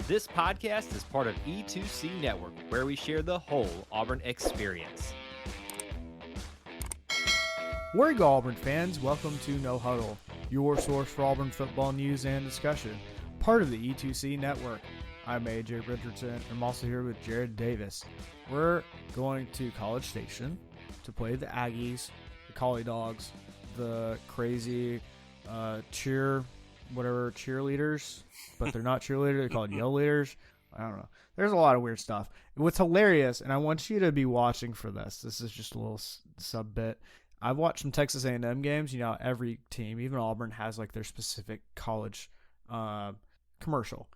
This podcast is part of E2C Network, where we share the whole Auburn experience. Where you go, Auburn fans? Welcome to No Huddle, your source for Auburn football news and discussion, part of the E2C Network. I'm AJ Richardson. I'm also here with Jared Davis. We're going to College Station to play the Aggies, the Collie Dogs, the crazy cheerleaders, but they're not cheerleaders. They're called yell leaders. I don't know. There's a lot of weird stuff. What's hilarious, and I want you to be watching for this. This is just a little sub bit. I've watched some Texas A&M games. You know, every team, even Auburn, has like their specific college commercial.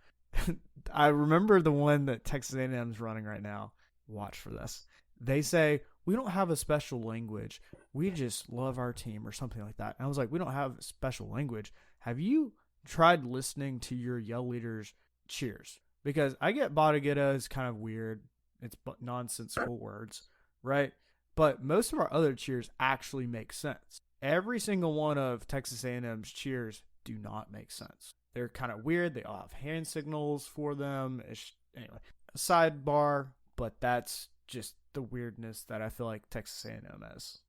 I remember the one that Texas A&M is running right now. Watch for this. They say, we don't have a special language. We just love our team or something like that. And I was like, we don't have a special language. Have you tried listening to your yell leaders' cheers? Because I get Bodegetta is kind of weird. It's nonsensical words, right? But most of our other cheers actually make sense. Every single one of Texas A&M's cheers do not make sense. They're kind of weird. They all have hand signals for them. Anyway, a sidebar, but that's just the weirdness that I feel like Texas A&M is.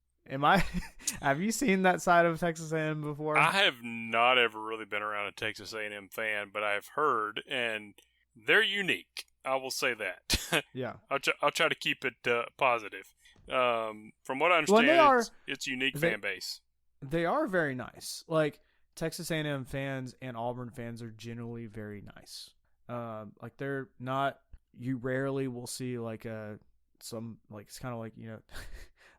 Have you seen that side of Texas A&M before? I have not ever really been around a Texas A&M fan, but I've heard, and they're unique. I will say that. Yeah. I'll try to keep it positive. From what I understand, it's unique fan base. They are very nice. Like, Texas A&M fans and Auburn fans are generally very nice. Like, they're not. You rarely will see like it's kind of like, you know,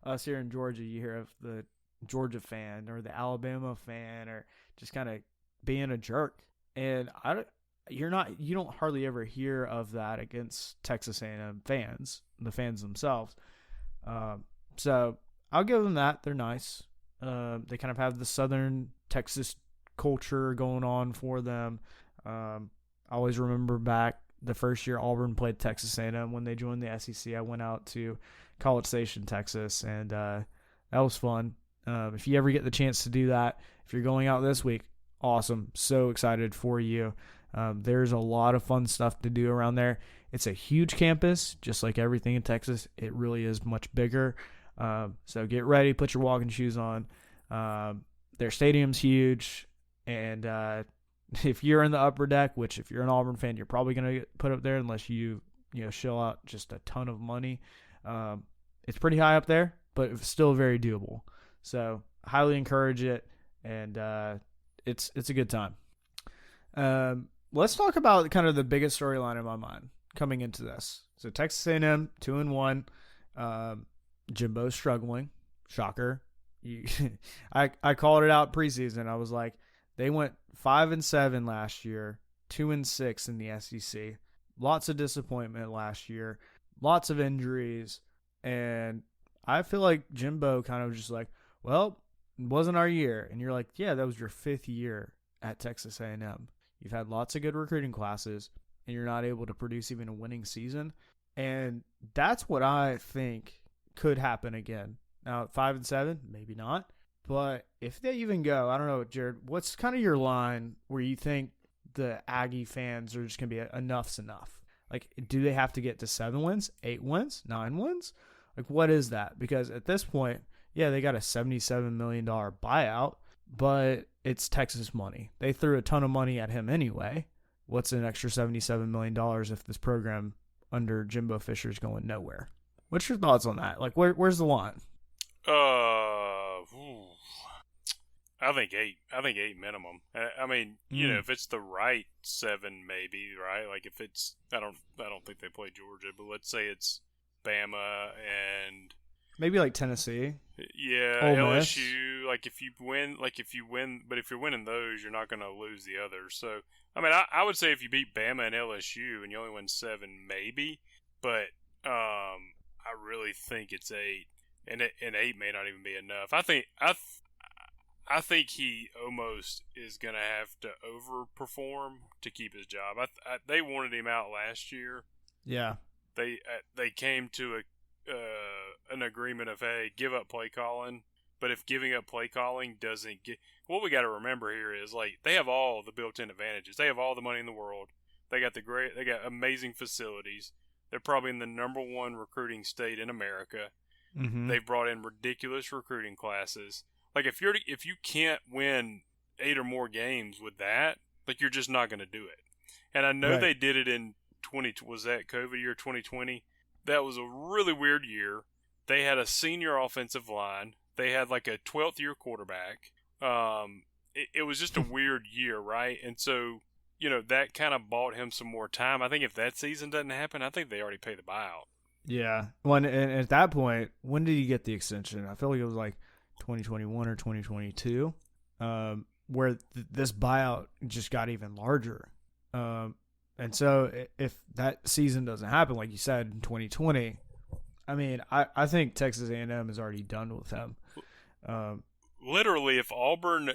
us here in Georgia. You hear of the Georgia fan or the Alabama fan or just kind of being a jerk, and you don't hardly ever hear of that against Texas A&M fans, the fans themselves. So I'll give them that. They're nice. They kind of have the Southern Texas culture going on for them. I always remember back the first year Auburn played Texas A&M when they joined the SEC. I went out to College Station, Texas, and that was fun. If you ever get the chance to do that, if you're going out this week, awesome. So excited for you. There's a lot of fun stuff to do around there. It's a huge campus, just like everything in Texas. It really is much bigger. So get ready, put your walking shoes on. Their stadium's huge, and if you're in the upper deck, which if you're an Auburn fan, you're probably going to get put up there unless you shell out just a ton of money. It's pretty high up there, but it's still very doable. So highly encourage it, and it's a good time. Let's talk about kind of the biggest storyline in my mind coming into this. So Texas A&M 2-1, Jimbo's struggling, shocker. I called it out preseason. I was like, they went 5-7 last year, 2-6 in the SEC. Lots of disappointment last year, lots of injuries, and I feel like Jimbo kind of just like, well, it wasn't our year. And you're like, yeah, that was your 5th year at Texas A&M. You've had lots of good recruiting classes, and you're not able to produce even a winning season. And that's what I think could happen again. Now, 5-7, maybe not. But if they even go, I don't know, Jared, what's kind of your line where you think the Aggie fans are just going to be enough's enough? Like, do they have to get to 7 wins, 8 wins, 9 wins? Like, what is that? Because at this point, yeah, they got a $77 million buyout, but it's Texas money. They threw a ton of money at him anyway. What's an extra $77 million if this program under Jimbo Fisher is going nowhere? What's your thoughts on that? Like, where's the line? I think 8. I think 8 minimum. I mean, you know, if it's the right 7, maybe, right? Like if it's, I don't think they play Georgia, but let's say it's Bama and maybe like Tennessee. Yeah, LSU. Like if you win, but if you're winning those, you're not going to lose the others. So, I mean, I would say if you beat Bama and LSU and you only win 7, maybe. But I really think it's 8, and 8 may not even be enough. I think he almost is going to have to overperform to keep his job. They wanted him out last year. Yeah. They came to an agreement of, hey, give up play calling. But if giving up play calling doesn't get... What we got to remember here is, like, they have all the built-in advantages. They have all the money in the world. They got amazing facilities. They're probably in the number one recruiting state in America. Mm-hmm. They've brought in ridiculous recruiting classes. Like if you can't win 8 or more games with that, like you're just not going to do it. And I know they did it in was that COVID year 2020? That was a really weird year. They had a senior offensive line. They had like a 12th year quarterback. It was just a weird year, right? And so, that kind of bought him some more time. I think if that season doesn't happen, I think they already pay the buyout. Yeah. And at that point, when did he get the extension? I feel like it was like 2021 or 2022, where this buyout just got even larger. And so if that season doesn't happen, like you said, in 2020, I mean, I think Texas A&M is already done with him. Literally, if Auburn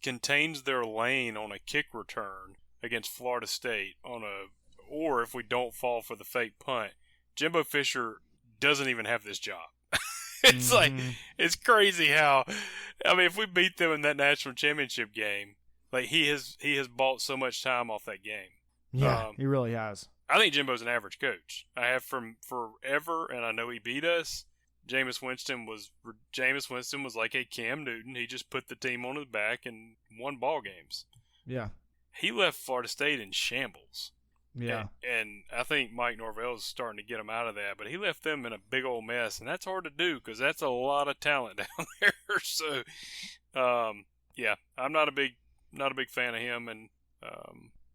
contains their lane on a kick return against Florida State or if we don't fall for the fake punt, Jimbo Fisher doesn't even have this job. It's like, it's crazy how, I mean, if we beat them in that national championship game, like he has bought so much time off that game. Yeah, he really has. I think Jimbo's an average coach. I have from forever, and I know he beat us. Jameis Winston was like a Cam Newton. He just put the team on his back and won ball games. Yeah. He left Florida State in shambles. Yeah. And I think Mike Norvell is starting to get him out of that. But he left them in a big old mess, and that's hard to do because that's a lot of talent down there. So, yeah, I'm not a big fan of him. And,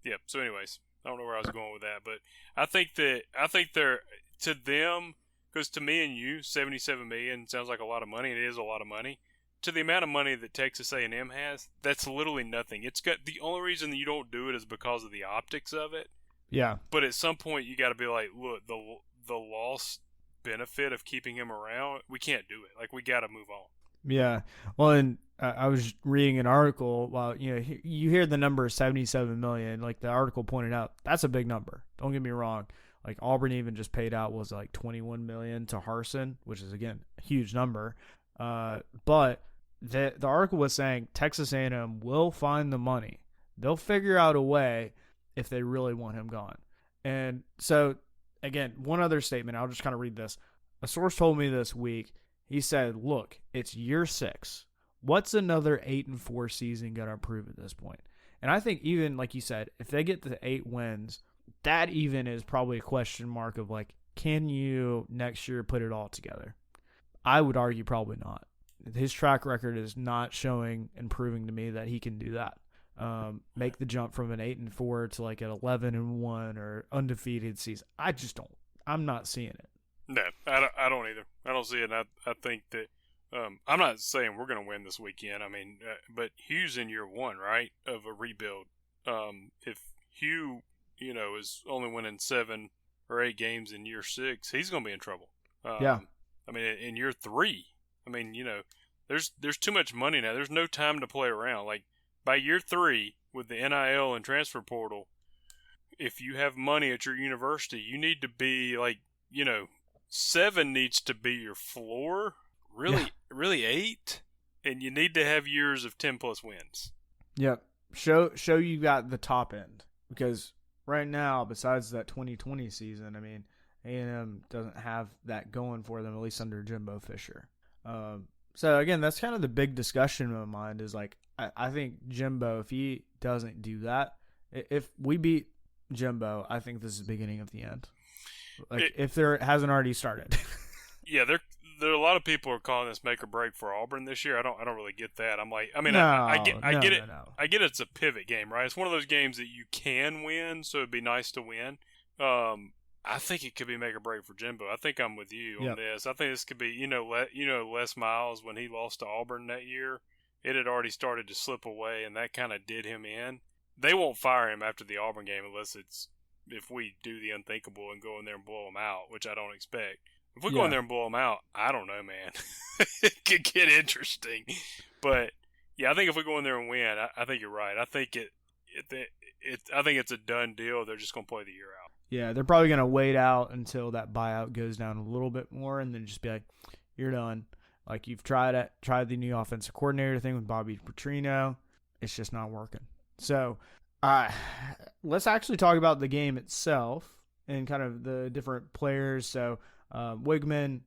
yeah, so anyways, I don't know where I was going with that. But I think they're, to them, because to me and you, $77 million sounds like a lot of money. It is a lot of money. To the amount of money that Texas A&M has, that's literally nothing. It's got the only reason that you don't do it is because of the optics of it. Yeah. But at some point, you got to be like, look, the lost benefit of keeping him around, we can't do it. Like, we got to move on. Yeah. Well, and I was reading an article. Well, you hear the number $77 million. Like the article pointed out, that's a big number. Don't get me wrong. Like Auburn even just paid out was like $21 million to Harsin, which is again a huge number. But the article was saying Texas A&M will find the money. They'll figure out a way if they really want him gone. And so, again, one other statement. I'll just kind of read this. A source told me this week. He said, "Look, it's year 6. What's another 8-4 season going to prove at this point?" And I think even like you said, if they get to 8 wins, that even is probably a question mark of like, can you next year put it all together? I would argue probably not. His track record is not showing and proving to me that he can do that. Make the jump from an 8-4 to like an 11-1 or undefeated season. I just don't. I'm not seeing it. No, I don't either. I don't see it. I think that I'm not saying we're going to win this weekend. I mean, but Hugh's in year 1, right, of a rebuild. If Hugh, is only winning 7 or 8 games in year 6, he's going to be in trouble. Yeah. I mean, in year 3, I mean, there's too much money now. There's no time to play around. Like by year 3 with the NIL and transfer portal, if you have money at your university, you need to be like, 7 needs to be your floor. Really 8, and you need to have years of 10+ wins. Yep. Show you got the top end, because right now, besides that 2020 season, I mean, A&M doesn't have that going for them, at least under Jimbo Fisher. So again, that's kind of the big discussion in my mind is like, I think Jimbo, if he doesn't do that, if we beat Jimbo, I think this is the beginning of the end. Like if there hasn't already started. Yeah, there are a lot of people are calling this make or break for Auburn this year. I don't really get that. I'm like, I mean, I get it. No. I get it's a pivot game, right? It's one of those games that you can win, so it'd be nice to win. I think it could be make or break for Jimbo. I think I'm with you on this. I think this could be, Les Miles when he lost to Auburn that year, it had already started to slip away, and that kind of did him in. They won't fire him after the Auburn game unless if we do the unthinkable and go in there and blow them out, which I don't expect. If we go in there and blow them out, I don't know, man. It could get interesting. But, yeah, I think if we go in there and win, I think you're right. I think I think it's a done deal. They're just going to play the year out. Yeah, they're probably going to wait out until that buyout goes down a little bit more and then just be like, you're done. Like, you've tried the new offensive coordinator thing with Bobby Petrino. It's just not working. So, Let's actually talk about the game itself and kind of the different players. So Wigman,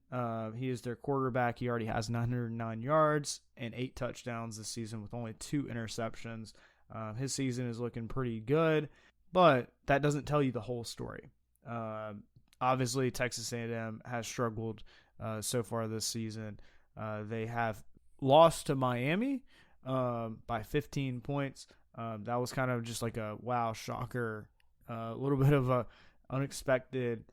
he is their quarterback. He already has 909 yards and 8 touchdowns this season with only 2 interceptions. His season is looking pretty good, but that doesn't tell you the whole story. Obviously, Texas A&M has struggled so far this season. They have lost to Miami by 15 points. That was kind of just like a wow shocker, a little bit of a unexpected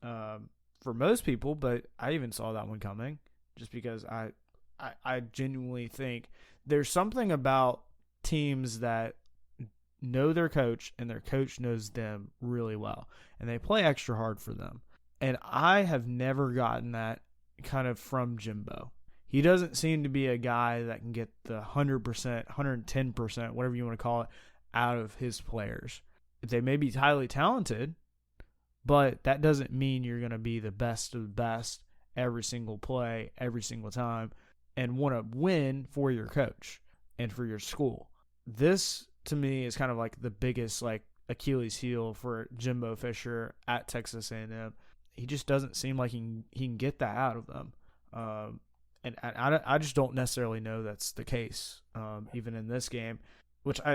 for most people, but I even saw that one coming just because I genuinely think there's something about teams that know their coach and their coach knows them really well and they play extra hard for them. And I have never gotten that kind of from Jimbo. He doesn't seem to be a guy that can get the 100%, 110%, whatever you want to call it, out of his players. They may be highly talented, but that doesn't mean you're going to be the best of the best every single play, every single time, and want to win for your coach and for your school. This, to me, is kind of like the biggest like Achilles heel for Jimbo Fisher at Texas A&M. He just doesn't seem like he can get that out of them. And I just don't necessarily know that's the case, even in this game.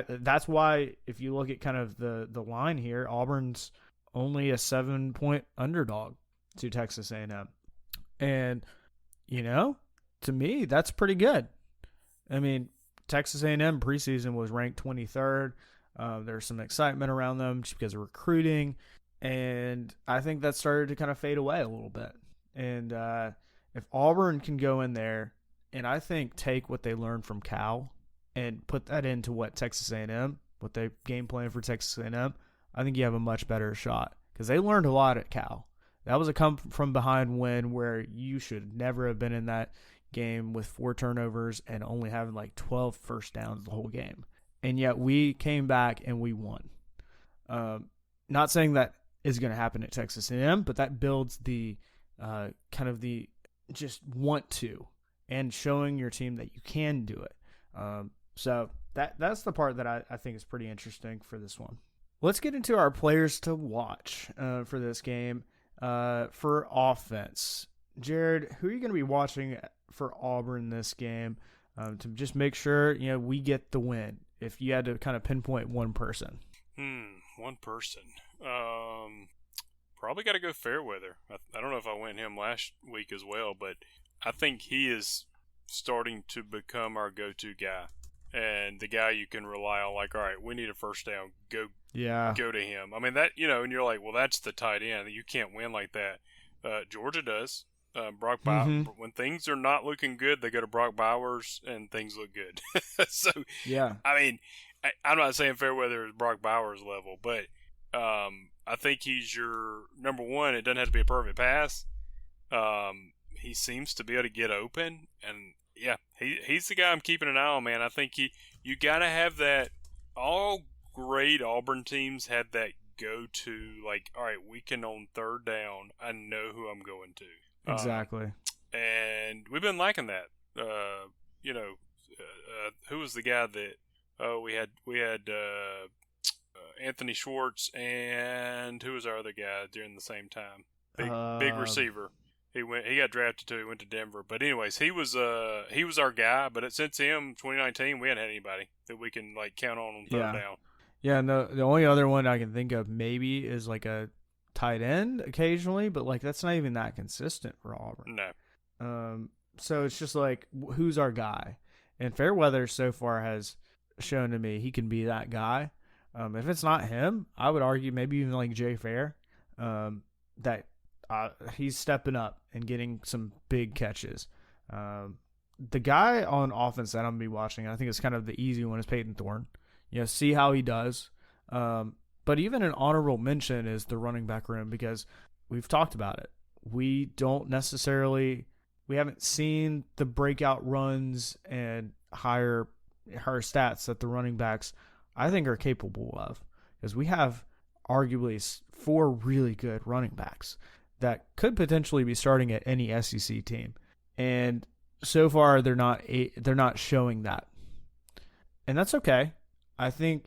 That's why if you look at kind of the line here, Auburn's only a 7-point underdog to Texas A&M. And, to me, that's pretty good. I mean, Texas A&M preseason was ranked 23rd. There's some excitement around them just because of recruiting. And I think that started to kind of fade away a little bit. And if Auburn can go in there and I think take what they learned from Cal and put that into what Texas A&M, what they game plan for Texas A&M, I think you have a much better shot because they learned a lot at Cal. That was a come-from-behind win where you should never have been in that game with 4 turnovers and only having like 12 first downs the whole game. And yet we came back and we won. Not saying that is going to happen at Texas A&M, but that builds the kind of the just want to and showing your team that you can do it. So that's the part that I think is pretty interesting for this one. Let's get into our players to watch for this game. For offense, Jared, who are you going to be watching for Auburn this game to just make sure we get the win? If you had to kind of pinpoint one person, one person, probably got to go Fairweather. I don't know if I went him last week as well, but I think he is starting to become our go-to guy and the guy you can rely on. Like, all right, we need a first down. Go to him. I mean that, and you're like, well, that's the tight end. You can't win like that. Georgia does. Brock Bowers. When things are not looking good, they go to Brock Bowers and things look good. So yeah, I mean, I'm not saying Fairweather is Brock Bowers level, but I think he's your number one. It doesn't have to be a perfect pass. He seems to be able to get open, and yeah, he's the guy I'm keeping an eye on, man. I think you gotta have that. All great Auburn teams had that go-to, like, all right, we can on third down. I know who I'm going to. Exactly. And we've been liking that. Who was the guy that we had Anthony Schwartz, and who was our other guy during the same time? Big receiver. He got drafted too. He went to Denver. But anyways, he was our guy. But since him, 2019, we hadn't had anybody that we can like count on third down. Yeah, and the only other one I can think of maybe is like a tight end occasionally, but like that's not even that consistent for Auburn. No. So it's just like, who's our guy? And Fairweather so far has shown to me he can be that guy. If it's not him, I would argue maybe even like Jay Fair, that he's stepping up and getting some big catches. The guy on offense that I'm going to be watching, I think it's kind of the easy one, is Peyton Thorne. See how he does. But even an honorable mention is the running back room because we've talked about it. We haven't seen the breakout runs and higher stats that the running backs I think are capable of, because we have arguably 4 really good running backs that could potentially be starting at any SEC team. And so far they're not showing that. And that's okay. I think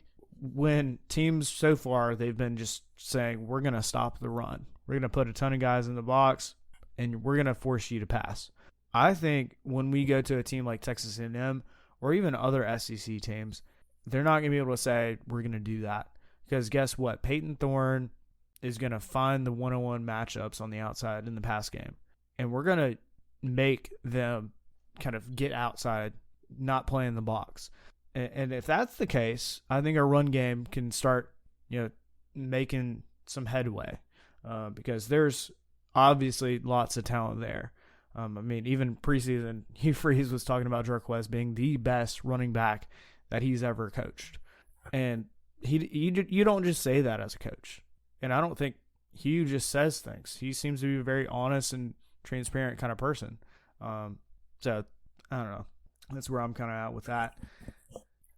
when teams so far, they've been just saying, we're going to stop the run. We're going to put a ton of guys in the box, and we're going to force you to pass. I think when we go to a team like Texas A&M or even other SEC teams, they're not going to be able to say, we're going to do that. Because guess what? Peyton Thorne is going to find the one-on-one matchups on the outside in the pass game. And we're going to make them kind of get outside, not play in the box. And if that's the case, I think our run game can start, making some headway because there's obviously lots of talent there. Even preseason, Hugh Freeze was talking about Jarquez being the best running back that he's ever coached. And you don't just say that as a coach. And I don't think Hugh just says things. He seems to be a very honest and transparent kind of person. So, I don't know. That's where I'm kind of at with that.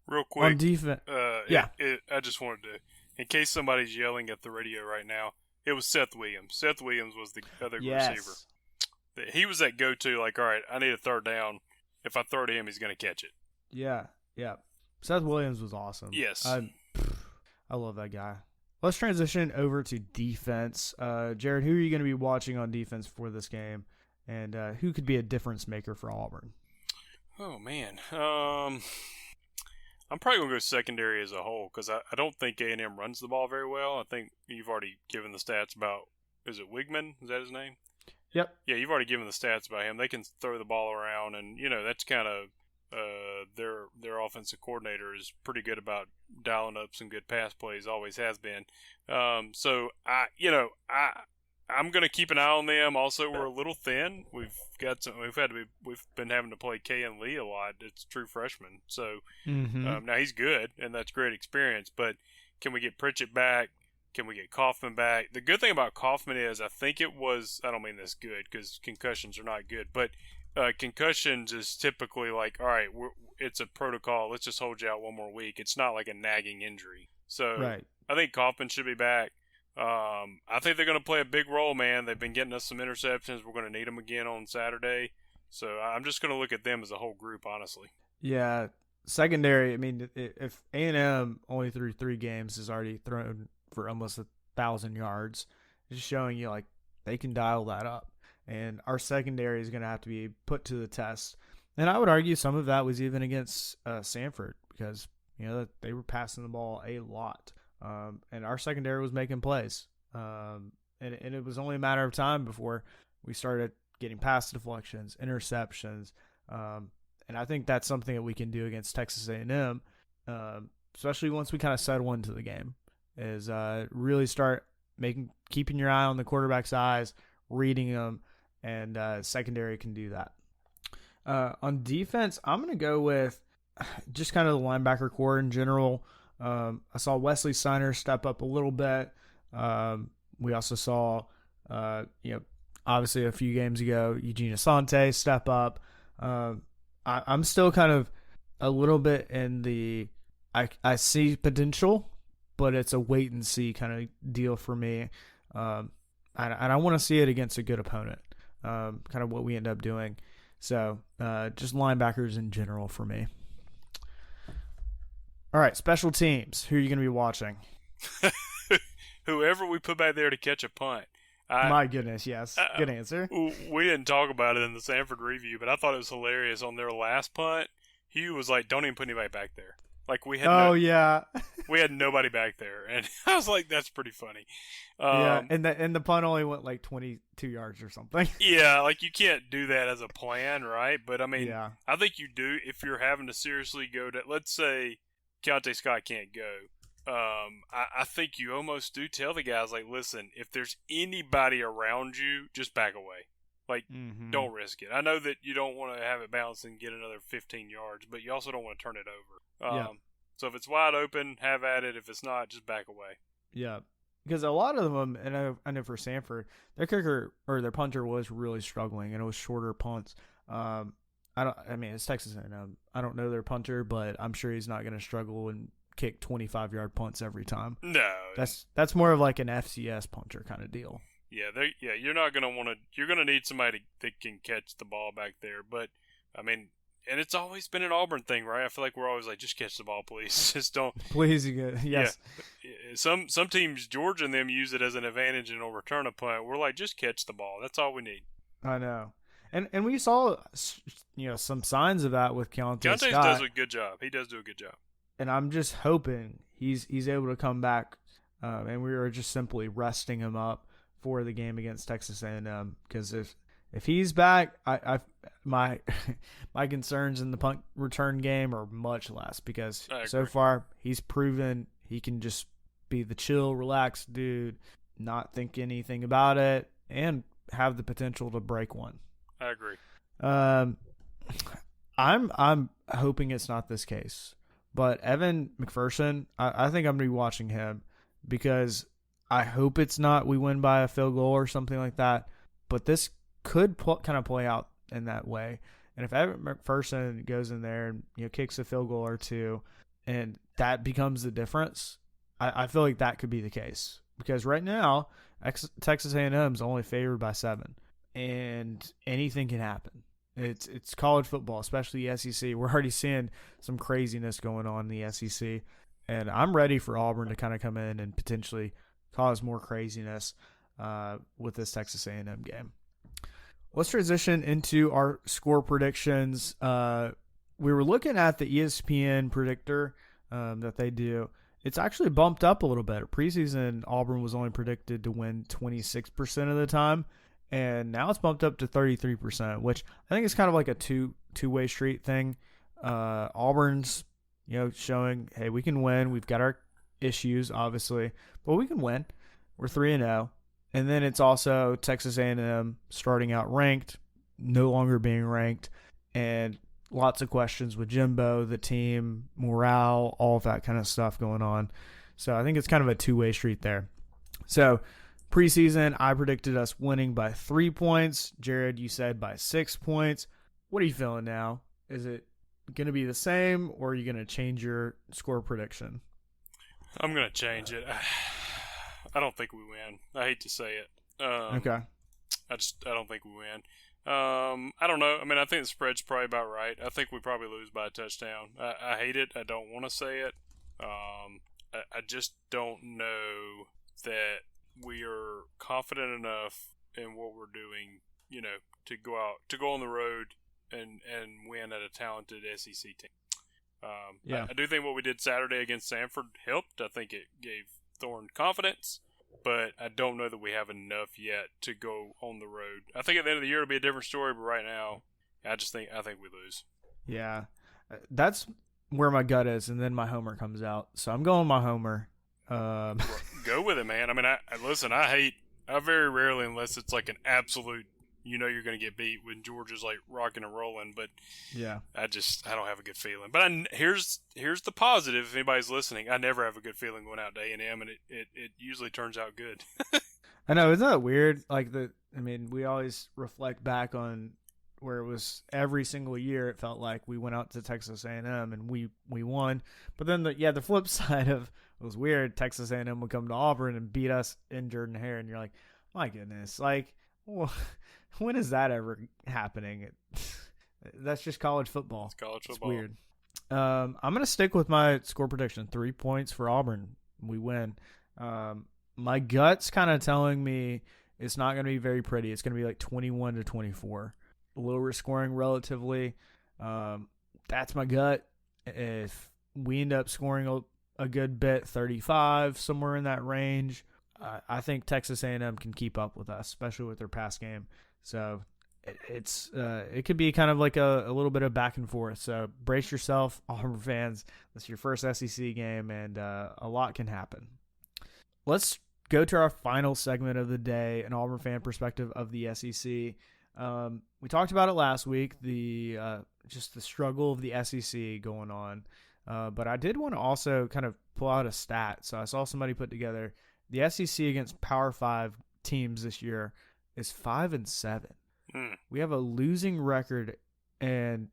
Real quick. On defense. I just wanted to, in case somebody's yelling at the radio right now, it was Seth Williams. Seth Williams was the other receiver. He was that go-to, like, all right, I need a third down. If I throw to him, he's going to catch it. Yeah. Seth Williams was awesome. Yes. I love that guy. Let's transition over to defense. Jared, who are you going to be watching on defense for this game? And who could be a difference maker for Auburn? Oh, man. I'm probably going to go secondary as a whole because I don't think A&M runs the ball very well. I think you've already given the stats about, is it Wigman? Is that his name? Yep. Yeah, you've already given the stats about him. They can throw the ball around, and, that's kind of their offensive coordinator is pretty good about dialing up some good pass plays, always has been. So, I'm going to keep an eye on them. Also, we're a little thin. We've been having to play K and Lee a lot. It's true freshman. So now he's good, and that's great experience. But can we get Pritchett back? Can we get Kaufman back? The good thing about Kaufman is I don't mean this good because concussions are not good, but concussions is typically like, all right, it's a protocol. Let's just hold you out one more week. It's not like a nagging injury. So right. I think Kaufman should be back. I think they're going to play a big role, man. They've been getting us some interceptions. We're going to need them again on Saturday. So I'm just going to look at them as a whole group, honestly. Yeah. Secondary, if A&M only threw 3 games has already thrown for almost 1,000 yards, it's showing you, like, they can dial that up. And our secondary is going to have to be put to the test. And I would argue some of that was even against Sanford because, they were passing the ball a lot. And our secondary was making plays. And it was only a matter of time before we started getting pass deflections, interceptions. And I think that's something that we can do against Texas A&M, especially once we kind of settle into the game, is really start keeping your eye on the quarterback's eyes, reading them, and secondary can do that. On defense, I'm going to go with just kind of the linebacker core in general. I saw Wesley Steiner step up a little bit. We also saw, obviously a few games ago, Eugene Asante step up. I'm still kind of a little bit in the I see potential, but it's a wait and see kind of deal for me. And I want to see it against a good opponent, kind of what we end up doing. So just linebackers in general for me. All right, special teams. Who are you going to be watching? Whoever we put back there to catch a punt. My goodness, yes. Good answer. We didn't talk about it in the Sanford review, but I thought it was hilarious. On their last punt, Hugh was like, don't even put anybody back there. Like we had we had nobody back there. And I was like, that's pretty funny. Yeah, and the punt only went like 22 yards or something. Yeah, like you can't do that as a plan, right? But I mean, yeah. I think you do if you're having to seriously go to, let's say Keontae Scott can't go. I think you almost do tell the guys, like, listen, if there's anybody around you, just back away. Like, don't risk it. I know that you don't want to have it bounce and get another 15 yards, but you also don't want to turn it over. So if it's wide open, have at it. If it's not, just back away. Yeah. Because a lot of them, and I know for Sanford, their kicker or their punter was really struggling, and it was shorter punts. It's Texas A&M. I don't know their punter, but I'm sure he's not going to struggle and kick 25-yard punts every time. No, that's more of like an FCS punter kind of deal. You're not going to want to. You're going to need somebody that can catch the ball back there. But I mean, and it's always been an Auburn thing, right? I feel like we're always like, just catch the ball, please. Just don't. Please, yes. Yeah. Some teams, Georgia and them, use it as an advantage and will return a punt. We're like, just catch the ball. That's all we need. I know. And we saw, some signs of that with Keontae Scott. does a good job. He does do a good job. And I'm just hoping he's able to come back, and we were just simply resting him up for the game against Texas A&M. Because if he's back, my concerns in the punt return game are much less, because so far he's proven he can just be the chill, relaxed dude, not think anything about it, and have the potential to break one. I agree. I'm hoping it's not this case, but Evan McPherson, I think I'm gonna be watching him, because I hope it's not we win by a field goal or something like that, but this could kind of play out in that way. And if Evan McPherson goes in there and kicks a field goal or two, and that becomes the difference, I feel like that could be the case, because right now Texas A&M is only favored by 7. And anything can happen. It's college football, especially the SEC. We're already seeing some craziness going on in the SEC, and I'm ready for Auburn to kind of come in and potentially cause more craziness with this Texas A&M game. Let's transition into our score predictions. We were looking at the ESPN predictor that they do. It's actually bumped up a little bit. Preseason, Auburn was only predicted to win 26% of the time. And now it's bumped up to 33%, which I think is kind of like a two-way street thing. Auburn's, showing, hey, we can win. We've got our issues, obviously, but we can win. We're 3-0. And then it's also Texas A&M starting out ranked, no longer being ranked, and lots of questions with Jimbo, the team, morale, all of that kind of stuff going on. So I think it's kind of a two-way street there. So preseason, I predicted us winning by 3 points. Jared, you said by 6 points. What are you feeling now? Is it going to be the same, or are you going to change your score prediction? I'm going to change it. I don't think we win. I hate to say it. Okay. I don't think we win. I don't know. I mean, I think the spread's probably about right. I think we probably lose by a touchdown. I hate it. I don't want to say it. I just don't know that we are confident enough in what we're doing, to go on the road and win at a talented SEC team. I do think what we did Saturday against Samford helped. I think it gave Thorne confidence, but I don't know that we have enough yet to go on the road. I think at the end of the year it'll be a different story, but right now, I think we lose. Yeah, that's where my gut is, and then my homer comes out. So I'm going my homer. Go with it, man. I mean, I very rarely, unless it's like an absolute, you're going to get beat when Georgia's like rocking and rolling, but yeah, I don't have a good feeling. But here's the positive. If anybody's listening, I never have a good feeling going out to A&M, and it usually turns out good. I know, isn't that weird? Like we always reflect back on where it was every single year. It felt like we went out to Texas A&M and we won, but then the flip side of it was weird. Texas A&M would come to Auburn and beat us in Jordan-Hare, and you're like, my goodness, like, well, when is that ever happening? That's just college football. It's college football. It's weird. I'm going to stick with my score prediction. 3 points for Auburn. We win. My gut's kind of telling me it's not going to be very pretty. It's going to be like 21-24. Lower scoring relatively. That's my gut. If we end up scoring a good bit, 35, somewhere in that range, I think Texas A&M can keep up with us, especially with their pass game. So it could be kind of like a little bit of back and forth. So brace yourself, Auburn fans. This is your first SEC game, and a lot can happen. Let's go to our final segment of the day, an Auburn fan perspective of the SEC. We talked about it last week, just the struggle of the SEC going on. But I did want to also kind of pull out a stat. So I saw somebody put together the SEC against Power 5 teams this year is 5-7. We have a losing record, and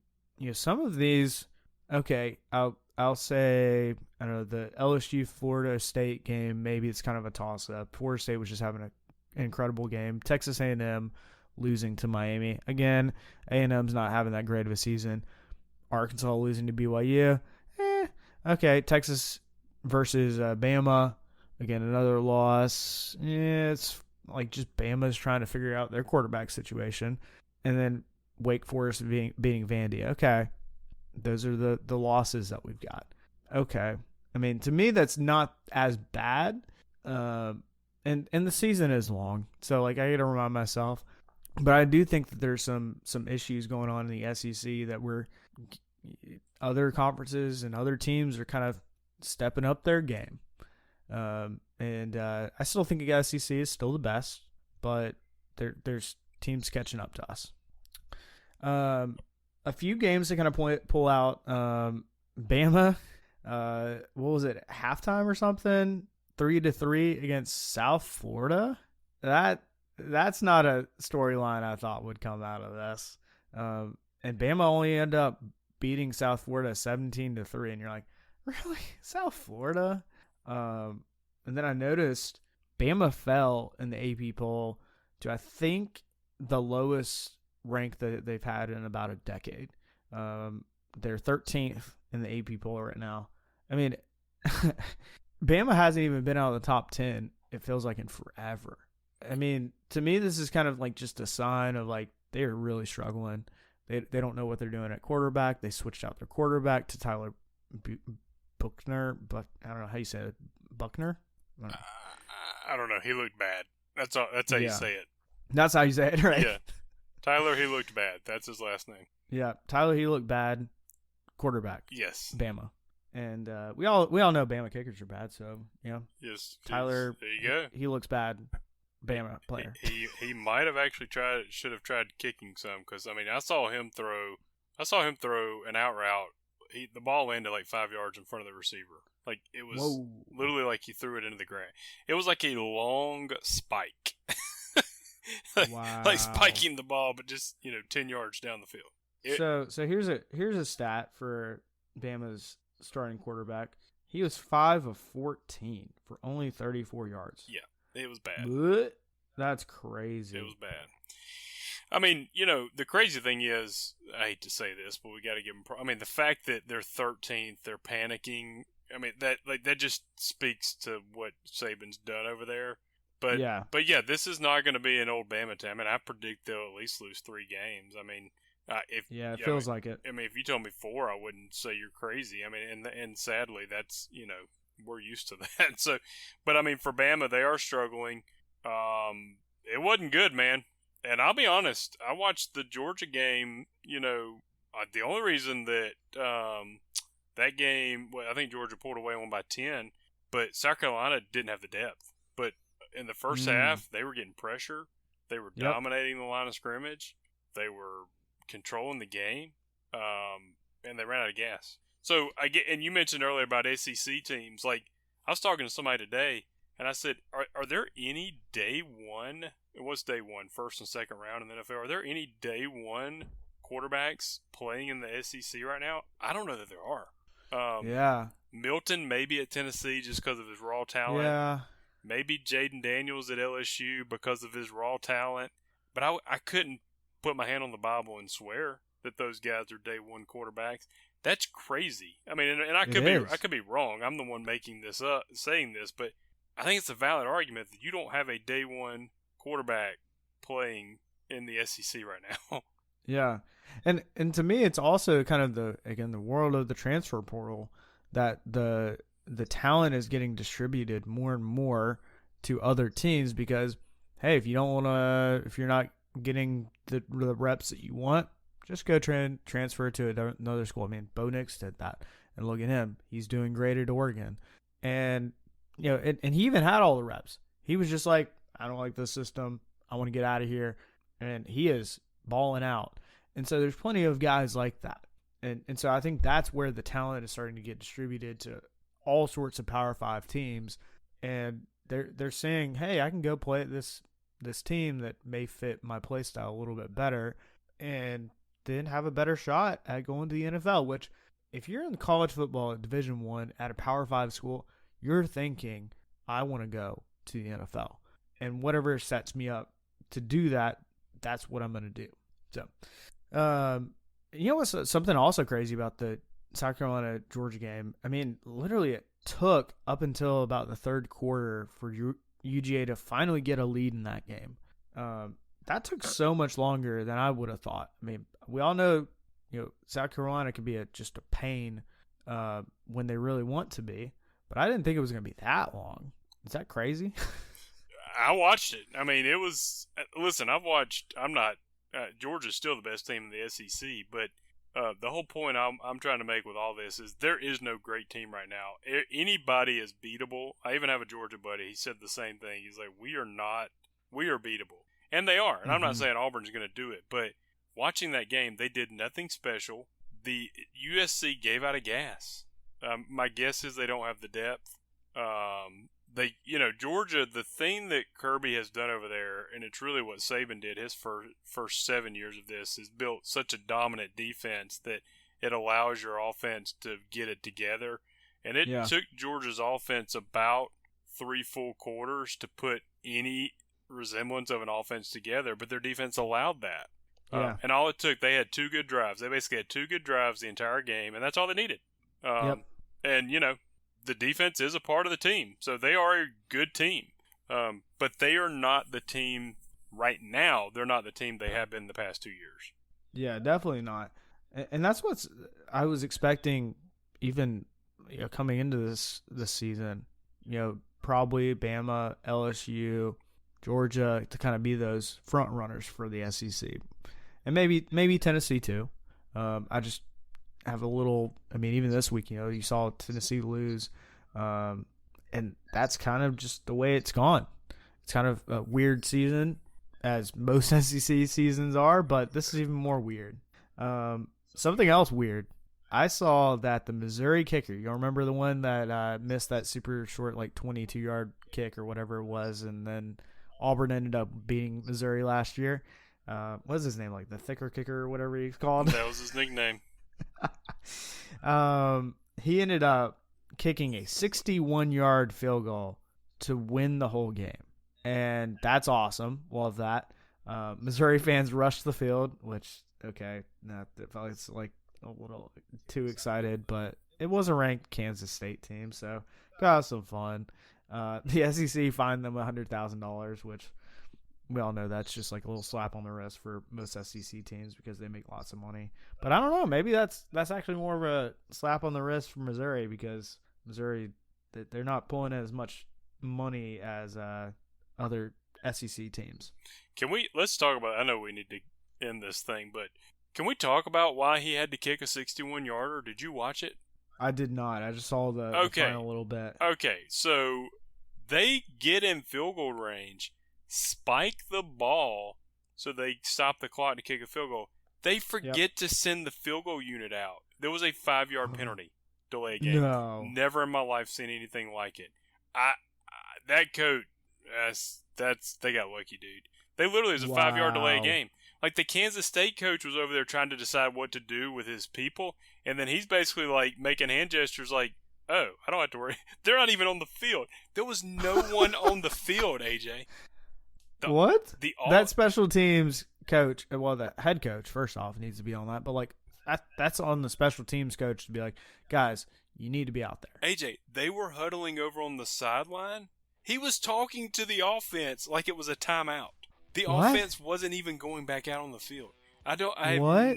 some of these. Okay, I'll say, I don't know, the LSU Florida State game. Maybe it's kind of a toss up. Florida State was just having an incredible game. Texas A&M losing to Miami again. A&M's not having that great of a season. Arkansas losing to BYU. Okay, Texas versus Bama. Again, another loss. It's like just Bama's trying to figure out their quarterback situation. And then Wake Forest beating Vandy. Okay, those are the losses that we've got. Okay. I mean, to me, that's not as bad. And the season is long. So, like, I got to remind myself. But I do think that there's some issues going on in the SEC that other conferences and other teams are kind of stepping up their game. And I still think the SEC is still the best, but there's teams catching up to us. A few games to kind of pull out. Bama, what was it, halftime or something? 3-3 against South Florida. That's not a storyline I thought would come out of this. And Bama only ended up beating South Florida 17-3, and you're like, really, South Florida? And then I noticed Bama fell in the AP poll to, I think, the lowest rank that they've had in about a decade. They're 13th in the AP poll right now. I mean, Bama hasn't even been out of the top 10, it feels like, in forever. I mean, to me, this is kind of like just a sign of like they are really struggling. They don't know what they're doing at quarterback. They switched out their quarterback to Tyler Buchner, but I don't know how you say it. Buchner? I don't know. He looked bad. That's all. That's how you say it. That's how you say it, right? Yeah. Tyler, he looked bad. That's his last name. Yeah, Tyler, he looked bad. Quarterback. Yes. Bama. And we all know Bama kickers are bad, so Yes. Tyler, there you go. He looks bad. Bama player. He might have actually should have tried kicking some, because I mean I saw him throw an out route. The ball landed like 5 yards in front of the receiver. Like it was literally like he threw it into the ground. It was like a long spike. Wow. Like spiking the ball, but just 10 yards down the field. So here's a stat for Bama's starting quarterback. He was 5 of 14 for only 34 yards. Yeah. It was bad. What? That's crazy. It was bad. I mean, the crazy thing is, I hate to say this, but we got to give them. I mean, the fact that they're 13th, they're panicking. I mean, that just speaks to what Saban's done over there. But yeah, this is not going to be an old Bama team. I mean, I predict they'll at least lose 3 games. I mean, it feels like it. I mean, if you told me 4, I wouldn't say you're crazy. I mean, and sadly, that's we're used to that. So, but I mean, for Bama, they are struggling. It wasn't good, man. And I'll be honest, I watched the Georgia game. The only reason that that game, I think Georgia pulled away one by 10, but South Carolina didn't have the depth. But in the first half, they were getting pressure. They were dominating the line of scrimmage. They were controlling the game, and they ran out of gas. So and you mentioned earlier about SEC teams. Like I was talking to somebody today, and I said, "Are there any day one? It was day one, first and second round in the NFL. Are there any day one quarterbacks playing in the SEC right now? I don't know that there are. Milton maybe at Tennessee just because of his raw talent. Yeah, maybe Jaden Daniels at LSU because of his raw talent. But I couldn't put my hand on the Bible and swear that those guys are day one quarterbacks. That's crazy. I mean, and I could be wrong. I'm the one making this up, saying this, but I think it's a valid argument that you don't have a day one quarterback playing in the SEC right now. Yeah, and to me, it's also kind of the world of the transfer portal that the talent is getting distributed more and more to other teams because hey, if you're not getting the reps that you want, just go transfer to another school. I mean, Bo Nix did that, and look at him; he's doing great at Oregon. And and he even had all the reps. He was just like, I don't like this system. I want to get out of here, and he is balling out. And so there's plenty of guys like that, and so I think that's where the talent is starting to get distributed to all sorts of Power 5 teams, and they're saying, hey, I can go play at this team that may fit my play style a little bit better, and then have a better shot at going to the NFL, which if you're in college football at Division I at a Power 5 school, you're thinking, I want to go to the NFL. And whatever sets me up to do that, that's what I'm going to do. So, You know what's something also crazy about the South Carolina Georgia game? I mean, literally it took up until about the third quarter for UGA to finally get a lead in that game. That took so much longer than I would have thought. I mean, we all know, South Carolina can be just a pain when they really want to be, but I didn't think it was going to be that long. Is that crazy? I watched it. I mean, it was. Listen, I'm not. Georgia's still the best team in the SEC, but the whole point I'm trying to make with all this is there is no great team right now. Anybody is beatable. I even have a Georgia buddy. He said the same thing. He's like, we are beatable. And they are. And I'm not saying Auburn's going to do it, but watching that game, they did nothing special. The USC gave out of gas. My guess is they don't have the depth. Georgia, the thing that Kirby has done over there, and it's really what Saban did his first 7 years of this, is built such a dominant defense that it allows your offense to get it together. And it took Georgia's offense about 3 full quarters to put any resemblance of an offense together, but their defense allowed that. And all it took, they had 2 good drives. They basically had 2 good drives the entire game, and that's all they needed. And, the defense is a part of the team, so they are a good team. But they are not the team right now. They're not the team they have been the past 2 years. Yeah, definitely not. And that's what I was expecting even coming into this season. Probably Bama, LSU, Georgia to kind of be those front runners for the SEC. And maybe Tennessee too. I just have a little. I mean, even this week, you saw Tennessee lose, and that's kind of just the way it's gone. It's kind of a weird season, as most SEC seasons are, but this is even more weird. Something else weird. I saw that the Missouri kicker. You remember the one that missed that super short, 22-yard kick or whatever it was, and then Auburn ended up beating Missouri last year. What was his name? The thicker kicker or whatever he's called? That was his nickname. He ended up kicking a 61-yard field goal to win the whole game. And that's awesome. Love that. Missouri fans rushed the field, which, okay, it's a little too excited, but it was a ranked Kansas State team, so got some fun. The SEC fined them $100,000, which we all know that's just a little slap on the wrist for most SEC teams because they make lots of money. But I don't know. Maybe that's actually more of a slap on the wrist for Missouri because Missouri, they're not pulling as much money as other SEC teams. Let's talk about, I know we need to end this thing, but can we talk about why he had to kick a 61-yarder? Did you watch it? I did not. I just saw the final little bit. Okay, so they get in field goal range, spike the ball so they stop the clock to kick a field goal. They forget to send the field goal unit out. There was a 5-yard penalty delay game. No. Never in my life seen anything like it. That coach, they got lucky, dude. They literally was a 5-yard delay game. The Kansas State coach was over there trying to decide what to do with his people, and then he's basically making hand gestures oh, I don't have to worry. They're not even on the field. There was no one on the field, AJ. What? That special teams coach, the head coach, first off, needs to be on that. But, that's on the special teams coach to be like, guys, you need to be out there. AJ, they were huddling over on the sideline. He was talking to the offense like it was a timeout. The offense wasn't even going back out on the field. I've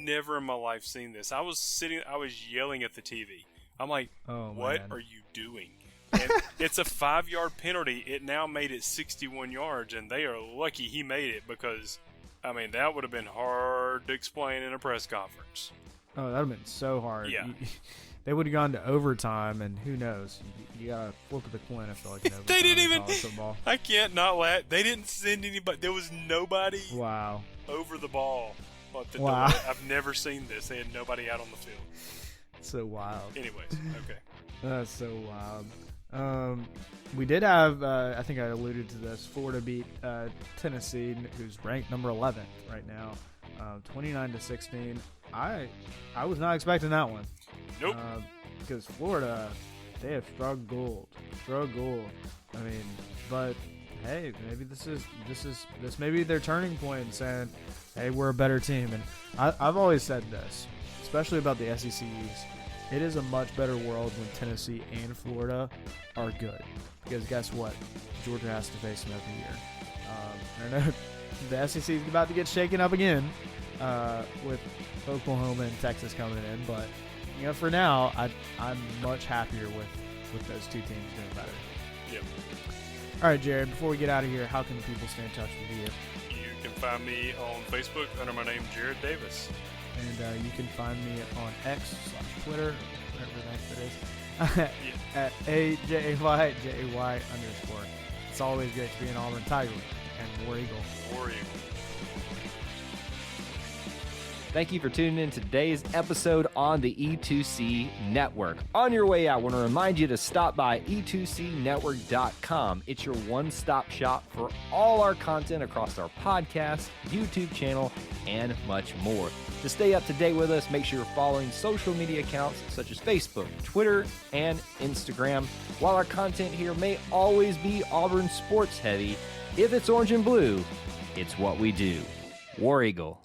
never in my life seen this. I was yelling at the TV. I'm like, what are you doing? And it's a 5-yard penalty. It now made it 61 yards, and they are lucky he made it because, that would have been hard to explain in a press conference. Oh, that would have been so hard. Yeah. They would have gone to overtime, and who knows? You got to flip of the coin, I feel like. They didn't even. I can't not laugh. They didn't send anybody. There was nobody over the ball. Wow. I've never seen this. They had nobody out on the field. So wild. Anyways, okay. That's so wild. We did have, I think I alluded to this, Florida beat Tennessee, who's ranked number 11 right now, 29-16. I was not expecting that one. Nope. Because Florida, they have struggled. But hey, maybe this may be their turning point, saying, hey, we're a better team. And I've always said this. especially about the SEC East, it is a much better world when Tennessee and Florida are good. Because guess what? Georgia has to face them every year. I know the SEC is about to get shaken up again with Oklahoma and Texas coming in, but for now, I'm much happier with those two teams doing better. Yep. All right, Jared, before we get out of here, how can people stay in touch with you? You can find me on Facebook under my name, Jared Davis. And you can find me on X/Twitter, whatever the heck that is, at AJY_. It's always great to be an Auburn Tiger and War Eagle. War Eagle. Thank you for tuning in to today's episode on the E2C Network. On your way out, I want to remind you to stop by e2cnetwork.com. It's your one-stop shop for all our content across our podcast, YouTube channel, and much more. To stay up to date with us, make sure you're following social media accounts such as Facebook, Twitter, and Instagram. While our content here may always be Auburn sports heavy, if it's orange and blue, it's what we do. War Eagle.